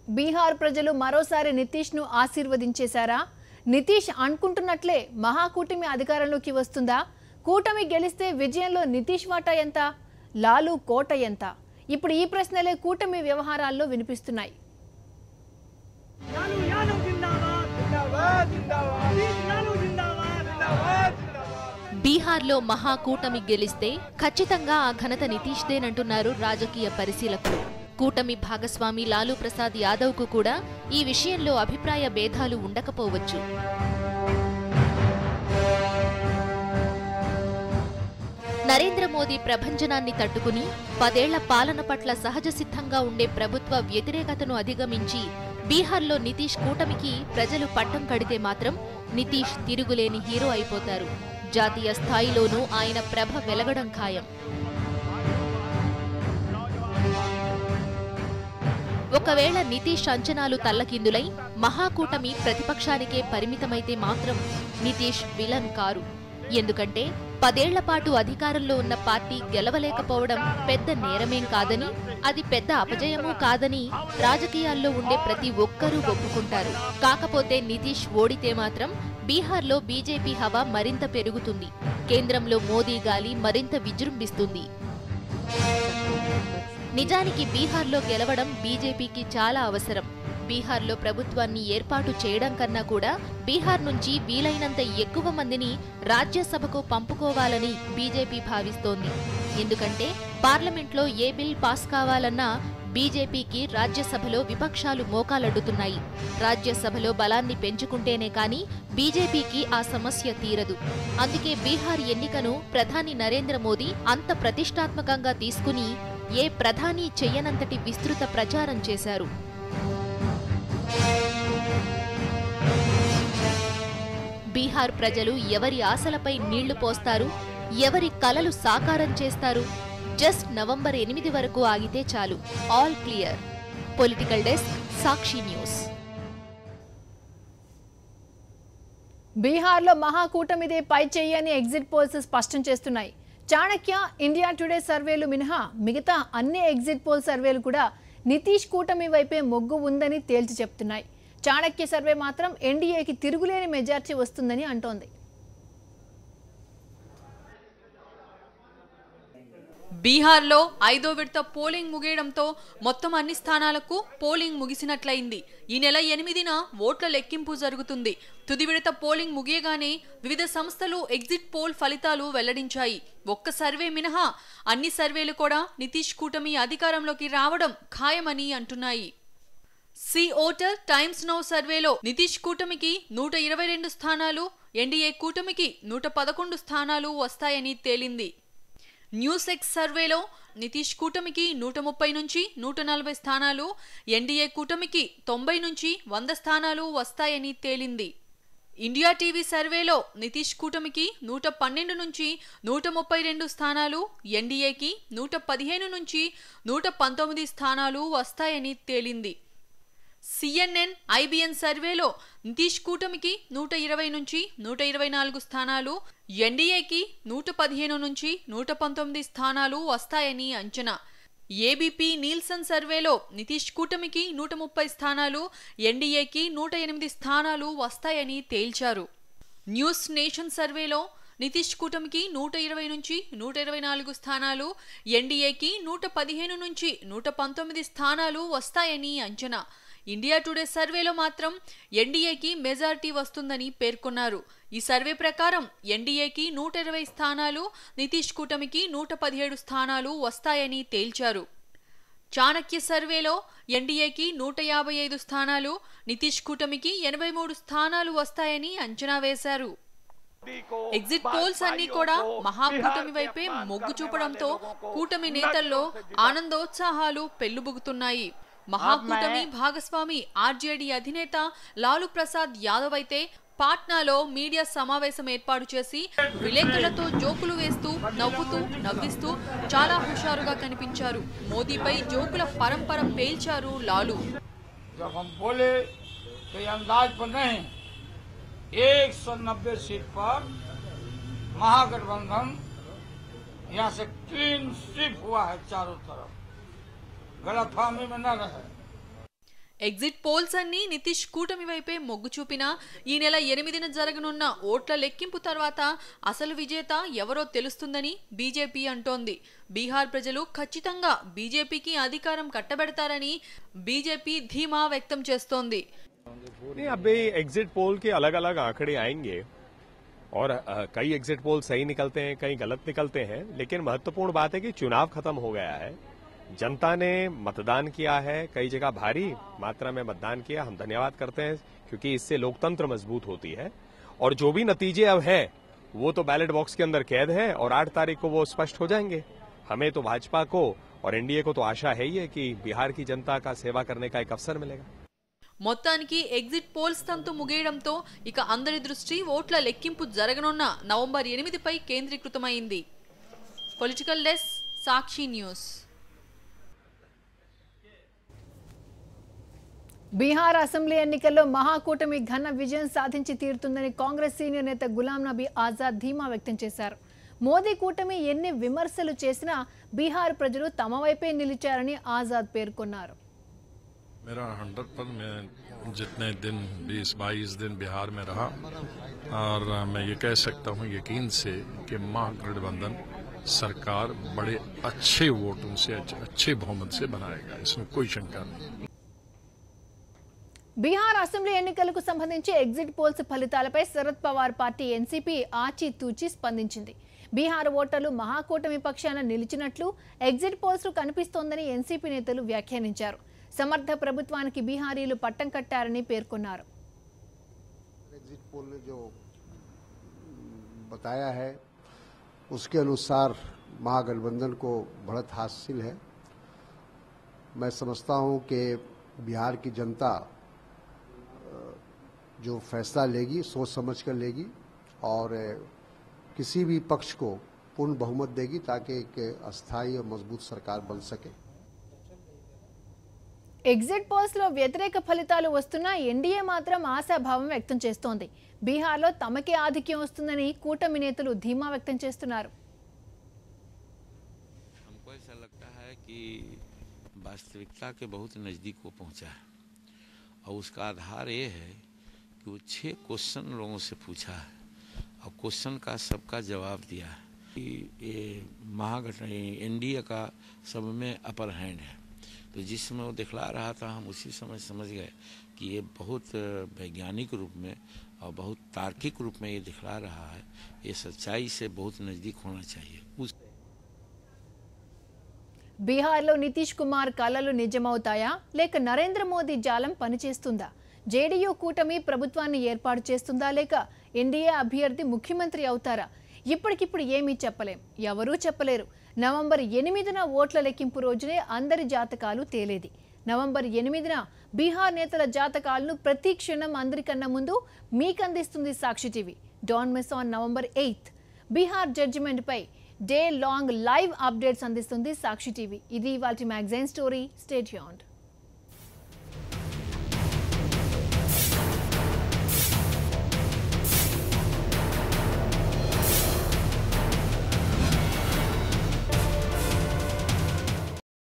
బీహార్ ప్రజలు మరోసారి నితీష్ ను ఆశీర్వదించేశారా? నితీష్ అనుకుంటున్నట్లే మహాకూటమి అధికారంలోకి వస్తుందా? కూటమి గెలిస్తే విజయంలో నితీష్ వాటా ఎంత? లాలు కోట ఎంత? ఇప్పుడు ఈ ప్రశ్నలే కూటమి వ్యవహారాల్లో వినిపిస్తున్నాయి. బీహార్లో మహాకూటమి గెలిస్తే ఖచ్చితంగా ఆ ఘనత నితీష్దేనంటున్నారు రాజకీయ పరిశీలకులు. కూటమి భాగస్వామి లాలూ ప్రసాద్ యాదవ్కు కూడా ఈ విషయంలో అభిప్రాయ భేదాలు ఉండకపోవచ్చు. నరేంద్ర మోదీ ప్రభంజనాన్ని తట్టుకుని 10 ఏళ్ల పాలన పట్ల సహజ సిద్ధంగా ఉండే ప్రభుత్వ వ్యతిరేకతను అధిగమించి బీహార్లో నితీష్ కూటమికి ప్రజలు పట్టం కడితే మాత్రం నితీష్ తిరుగులేని హీరో అయిపోతారు. జాతీయ స్థాయిలోనూ ఆయన ప్రభ వెలగడం ఖాయం. ఒకవేళ నితీష్ అంచనాలు తల్లకిందులై మహాకూటమి ప్రతిపక్షానికే పరిమితమైతే మాత్రం నితీష్ విలన్ కారు. ఎందుకంటే 10 ఏళ్ల పాటు అధికారంలో ఉన్న పార్టీ గెలవలేకపోవడం పెద్ద నేరమేం కాదని, అది పెద్ద అపజయమూ కాదని రాజకీయాల్లో ఉండే ప్రతి ఒక్కరూ ఒప్పుకుంటారు. కాకపోతే నితీష్ ఓడితే మాత్రం బీహార్లో బీజేపీ హవా మరింత పెరుగుతుంది. కేంద్రంలో మోదీ గాలి మరింత విజృంభిస్తుంది. నిజానికి బీహార్లో గెలవడం బీజేపీకి చాలా అవసరం. బీహార్లో ప్రభుత్వాన్ని ఏర్పాటు చేయడం కన్నా కూడా బీహార్ నుంచి వీలైనంత ఎక్కువ మందిని రాజ్యసభకు పంపుకోవాలని బీజేపీ భావిస్తోంది. ఎందుకంటే పార్లమెంట్లో ఏ బిల్ పాస్ కావాలన్నా బీజేపీకి రాజ్యసభలో విపక్షాలు మోకాలడ్డుతున్నాయి. రాజ్యసభలో బలాన్ని పెంచుకుంటేనే కానీ బీజేపీకి ఆ సమస్య తీరదు. అందుకే బీహార్ ఎన్నికను ప్రధాని నరేంద్ర మోదీ అంత ప్రతిష్టాత్మకంగా తీసుకుని ఏ ప్రధాని చెయ్యనంతటి విస్తృత ప్రచారం చేశారు. బీహార్ ప్రజలు ఎవరి ఆశలపై నీళ్లు పోస్తారు, ఎవరి కలలు సాకారం చేస్తారు? జస్ట్ నవంబర్ 8 వరకు ఆగితే చాలు. All clear. పొలిటికల్ డెస్క్, సాక్షి న్యూస్. బీహార్లో మహాకూటమిదే పై చెయ్యని ఎగ్జిట్ పోల్స్ స్పష్టం చేస్తున్నాయి. చాణక్య, ఇండియా టుడే సర్వేలు మినహా మిగతా అన్ని ఎగ్జిట్ పోల్ సర్వేలు కూడా నితీష్ కూటమి వైపే మొగ్గు ఉందని తేల్చి చెప్తున్నాయి. చాణక్య సర్వే మాత్రం ఎన్డీఏకి తిరుగులేని మెజార్టీ వస్తుందని అంటోంది. బీహార్లో 5వ విడత పోలింగ్ ముగియడంతో మొత్తం అన్ని స్థానాలకు పోలింగ్ ముగిసినట్లయింది. ఈ నెల 8న ఓట్ల లెక్కింపు జరుగుతుంది. తుది విడత పోలింగ్ ముగియగానే వివిధ సంస్థలు ఎగ్జిట్ పోల్ ఫలితాలు వెల్లడించాయి. ఒక్క సర్వే మినహా అన్ని సర్వేలు కూడా నితీష్ కూటమి అధికారంలోకి రావడం ఖాయమని అంటున్నాయి. సి ఓటర్ టైమ్స్ నౌ సర్వేలో నితీష్ కూటమికి 122 స్థానాలు, ఎన్డీఏ కూటమికి 111 స్థానాలు వస్తాయని తేలింది. న్యూస్ ఎక్స్ సర్వేలో నితీష్ కూటమికి 130 నుంచి 140 స్థానాలు, ఎన్డీఏ కూటమికి 90 నుంచి 100 స్థానాలు వస్తాయని తేలింది. ఇండియా టీవీ సర్వేలో నితీష్ కూటమికి 112 నుంచి 132 స్థానాలు, ఎన్డీఏకి 115 నుంచి 119 స్థానాలు వస్తాయని తేలింది. సిఎన్ఎన్ ఐబిఎన్ సర్వేలో నితీష్ కూటమికి 120 నుంచి 124 స్థానాలు, ఎన్డీఏకి 115 నుంచి 119 స్థానాలు వస్తాయని అంచనా. ఏబీపీ నీల్సన్ సర్వేలో నితీష్ కూటమికి 130 స్థానాలు, ఎన్డీఏకి 108 స్థానాలు వస్తాయని తేల్చారు. న్యూస్ నేషన్ సర్వేలో నితీష్ కూటమికి 120 నుంచి 124 స్థానాలు, ఎన్డీఏకి 115 నుంచి 119 స్థానాలు వస్తాయని అంచనా. ఇండియా టుడే సర్వేలో మాత్రం ఎన్డీఏకి మెజారిటీ వస్తుందని పేర్కొన్నారు. ఈ సర్వే ప్రకారం ఎన్డీఏకి 120 స్థానాలు, నితీష్ కూటమికి 117 స్థానాలు వస్తాయని తేల్చారు. చాణక్య సర్వేలో ఎన్డీఏకి 155 స్థానాలు, నితీష్ కూటమికి 83 స్థానాలు వస్తాయని అంచనా వేశారు. ఎగ్జిట్ పోల్స్ అన్ని కూడా మహాకూటమి వైపే మొగ్గు చూపడంతో కూటమి నేతల్లో ఆనందోత్సాహాలు పెళ్లుబుగుతున్నాయి. మహాకూటమి భాగస్వామి ఆర్జేడీ అధినేత లాలూ ప్రసాద్ యాదవ్ అయితే పాట్నాలో మీడియా సమావేశం ఏర్పాటు చేసి విలేకరులతో జోకులు వేస్తూ నవ్విస్తూ చాలా హుషారుగా కనిపించారు. మోదీపై జోకుల పరంపర పేల్చారు లాలూ. 190 सीट पर महागठबंधन यहाँ से क्लीन स्वीप हुआ है चारों तरफ, गलतफहमी में न रहे। ఎగ్జిట్ పోల్స్ అన్ని నితీష్ కూటమి వైపే మొగ్గు చూపినా ఈ నెల 8న జరగనున్న ఓట్ల లెక్కింపు తర్వాత అసలు విజేత ఎవరో తెలుస్తుందని బీజేపీ అంటోంది. బీహార్ ప్రజలు ఖచ్చితంగా బీజేపీకి అధికారం కట్టబెడతారని బీజేపీ ధీమా వ్యక్తం చేస్తోంది. अभी एग्जिट पोल के अलग अलग आंकड़े आएंगे और कई एग्जिट पोल सही निकलते हैं, कई गलत निकलते हैं, लेकिन महत्वपूर्ण बात है कि चुनाव खत्म हो गया है, जनता ने मतदान किया है, कई जगह भारी मात्रा में मतदान किया, हम धन्यवाद करते हैं क्योंकि इससे लोकतंत्र मजबूत होती है और जो भी नतीजे अब है वो तो बैलेट बॉक्स के अंदर कैद है और 8 तारीख को वो स्पष्ट हो जाएंगे. हमें तो भाजपा को और एनडीए को तो आशा है ही है कि बिहार की जनता का सेवा करने का एक अवसर मिलेगा. మొత్తానికి ఎగ్జిట్ పోల్స్ తంతు ముగియడంతో ఇక అందరి దృష్టి ఓట్ల లెక్కింపు జరగనున్న నవంబర్ 8పై కేంద్రీకృతమైంది. పొలిటికల్ డెస్క్, సాక్షి న్యూస్. బీహార్ అసెంబ్లీ ఎన్నికల్లో మహాకూటమి ఘన విజయం సాధించి తీరుతుందని కాంగ్రెస్ సీనియర్ నేత గులాం నబీ ఆజాద్ ధీమా వ్యక్తం చేశారు. మోదీ కూటమి ఎన్ని విమర్శలు చేసినా బీహార్ ప్రజలు తమ వైపే నిలిచారని ఆజాద్ పేర్కొన్నారు. मेरा 100% मैं जितने दिन 20-22 दिन बिहार में रहा और मैं ये कह सकता हूँ यकीन से कि महागठबंधन सरकार बड़े अच्छे वोटों से अच्छे बहुमत से बनाएगा, इसमें कोई शंका नहीं. బీహార్ అసెంబ్లీ ఎన్నికలకు సంబంధించి ఎగ్జిట్ పోల్స్ ఫలితాలపై శరద్ పవార్ పార్టీ ఎన్సీపీ ఆచితూచి స్పందించింది. బీహార్ ఓటర్లు మహాకూటమి పక్షాన నిలిచినట్లు ఎగ్జిట్ పోల్స్ కనిపిస్తోందని ఎన్సీపీ నేతలు వ్యాఖ్యానించారు. సమర్థ ప్రభుత్వానికి బీహారీలు పట్టం కట్టారని పేర్కొన్నారు. एग्जिट पोल ने जो बताया है उसके अनुसार महागठबंधन को बढ़त हासिल है. मैं समझता हूं कि बिहार की जनता जो फैसला लेगी सोच समझ कर लेगी और किसी भी पक्ष को पूर्ण बहुमत देगी ताकि एक अस्थायी और मजबूत सरकार बन सके. ఎగ్జిట్ పోల్స్ లో వ్యతిరేక ఫలితాలు వస్తున్నా ఎన్డీఏ మాత్రం ఆశాభావం వ్యక్తం చేస్తోంది. బీహార్లో తమకే ఆధిక్యం వస్తుందని కూటమి నేతలు ధీమా వ్యక్తం చేస్తున్నారు. हमको ऐसा लगता है कि वास्तविकता के बहुत नज़दीक वो पहुंचा है और उसका आधार ये है कि वो 6 क्वेश्चन लोगों से पूछा है और क्वेश्चन का सबका जवाब दिया है कि ये महागठबंधन एनडीए का सब में अपर हैंड है. तो जिस समय वो दिखला रहा था हम उसी समय समझ गए कि ये बहुत वैज्ञानिक रूप में और बहुत तार्किक रूप में ये दिखला रहा है, ये सच्चाई से बहुत नज़दीक होना चाहिए. బీహార్లో నితీష్ కుమార్ కలలు నిజమవుతాయా లేక నరేంద్ర మోదీ జాలం పనిచేస్తుందా? జేడీయూ కూటమి ప్రభుత్వాన్ని ఏర్పాటు చేస్తుందా లేక ఎన్డీఏ అభ్యర్థి ముఖ్యమంత్రి అవుతారా? ఇప్పటికిప్పుడు ఏమీ చెప్పలేం, ఎవరూ చెప్పలేరు. నవంబర్ 8న ఓట్ల లెక్కింపు రోజునే అందరి జాతకాలు తేలేది. నవంబర్ 8న బీహార్ నేతల జాతకాలను ప్రతి క్షణం అందరికన్నా ముందు మీకందిస్తుంది Sakshi TV. Don't miss on November 8 Bihar judgment పై డే లాంగ్ లైవ్ అప్డేట్స్ అందిస్తుంది సాక్షి టీవీ. ఇది ఇవాల్టి మ్యాగజైన్ స్టోరీ. Stay tuned.